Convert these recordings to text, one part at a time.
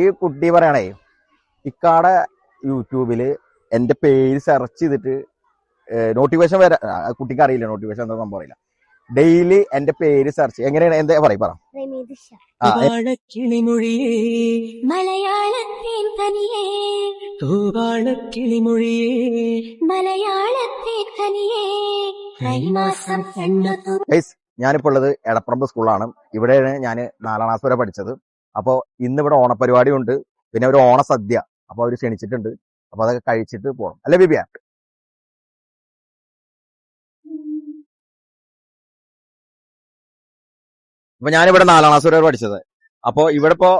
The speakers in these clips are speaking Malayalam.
ഈ കുട്ടി പറയണേ ഇക്കാടെ യൂട്യൂബില് എന്റെ പേര് സെർച്ച് ചെയ്തിട്ട് നോട്ടിഫിക്കേഷൻ വരാ, കുട്ടിക്ക് അറിയില്ല നോട്ടിഫിക്കേഷൻ എന്താ സംഭവം അറിയില്ല. ഡെയിലി എന്റെ പേര് സെർച്ച് എങ്ങനെയാണ് എന്താ പറ കിളിമൊഴിയേ മലയാളത്തിൻ തനിയേ കിളിമൊഴിയേ മലയാളത്തിൻ തനിയേ കൈമാസം ഞാനിപ്പോ ഉള്ളത് എടപ്പറമ്പ് സ്കൂളാണ്. ഇവിടെയാണ് ഞാൻ 4ാം ക്ലാസ് വരെ പഠിച്ചത്. അപ്പൊ ഇന്ന് ഇവിടെ ഓണപരിപാടി ഉണ്ട്, പിന്നെ ഒരു ഓണസദ്യ അപ്പൊ അവര് ക്ഷണിച്ചിട്ടുണ്ട്. അപ്പൊ അതൊക്കെ കഴിച്ചിട്ട് പോകണം അല്ലെ ബിബിയ? അപ്പൊ ഞാനിവിടെ 4ാം ക്ലാസ് വരെ പഠിച്ചത്. അപ്പൊ ഇവിടെ ഇപ്പോ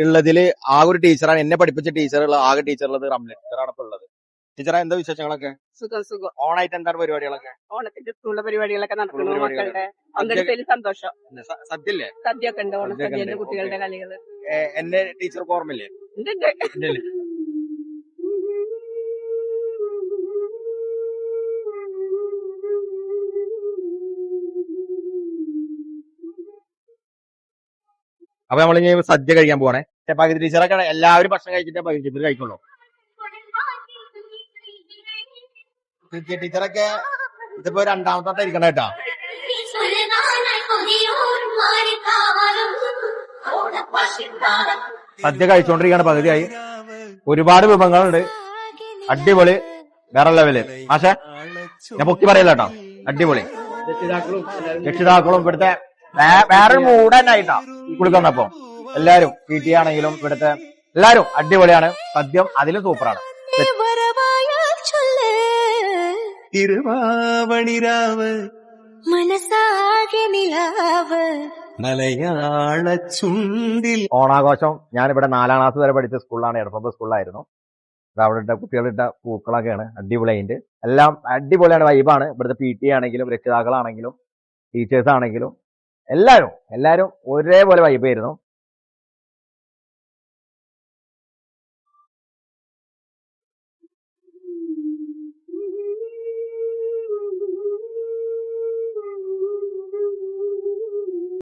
ഉള്ളതില് ആകെ ഒരു ടീച്ചറാണ്, എന്നെ പഠിപ്പിച്ച ടീച്ചറുള്ള ആകെ ടീച്ചറുള്ളത് റംല ടീച്ചറാണ് ഇപ്പൊ ഉള്ളത്. ടീച്ചറെ എന്താ വിശേഷങ്ങളൊക്കെ? സുഖം. ഓണായിട്ട് എന്താണ് പരിപാടികളൊക്കെ? ഓണത്തിന്റെ സ്കൂളിലെ പരിപാടികളൊക്കെ നടക്കുന്നു. മക്കളുടെ പങ്കെടുത്തതിൽ സന്തോഷം. സദ്യല്ലേ? സദ്യയൊക്കെ ഉണ്ട്. ഓണസദ്യന്റെ കുട്ടികളുടെ കളികള് എന്നെ ടീച്ചർക്ക് ഓർമ്മയില്ലേ? ഉണ്ട്. അപ്പൊ നമ്മളിനി സദ്യ കഴിക്കാൻ പോണേ. പകുതി ടീച്ചറൊക്കെ എല്ലാവരും ഭക്ഷണം കഴിച്ചിട്ടേ പകുതി ടീച്ചർ കഴിക്കുള്ളൂ. ടീച്ചറൊക്കെ ഇതിപ്പോ 2ാമത്തെ ഇരിക്കണ കേട്ടാ. സദ്യ കഴിച്ചോണ്ടിരിക്കാണ്, പകുതിയായി. ഒരുപാട് വിഭവങ്ങളുണ്ട്, അടിപൊളി, വേറെ ലെവല്. പക്ഷെ ഞാൻ പൊക്കി പറയല്ല കേട്ടോ, അടിപൊളി. രക്ഷിതാക്കളും ഇവിടുത്തെ വേറൊരു മൂഡ് തന്നെ ആയിട്ടാ കുളിക്കുന്നപ്പോ. എല്ലാരും PT ആണെങ്കിലും ഇവിടുത്തെ എല്ലാരും അടിപൊളിയാണ്. സദ്യം അതിലും സൂപ്പറാണ്. തിരുവാവണിരാവ് മനസാകെ നിലാവ് മലയാള ചുണ്ടിൽ. ഓണാഘോഷം ഞാനിവിടെ 4ാം ക്ലാസ് വരെ പഠിച്ച സ്കൂളിലാണ്, എടപ്പറമ്പ് സ്കൂളിലായിരുന്നു. അവിടെ കുട്ടികളിട്ട പൂക്കളൊക്കെയാണ് അടിപൊളിയായിട്ട്. എല്ലാം അടിപൊളിയാണ്, വൈബാണ്. ഇവിടുത്തെ PT ആണെങ്കിലും രക്ഷിതാക്കളാണെങ്കിലും ടീച്ചേഴ്സ് ആണെങ്കിലും എല്ലാരും ഒരേപോലെ വൈബായിരുന്നു.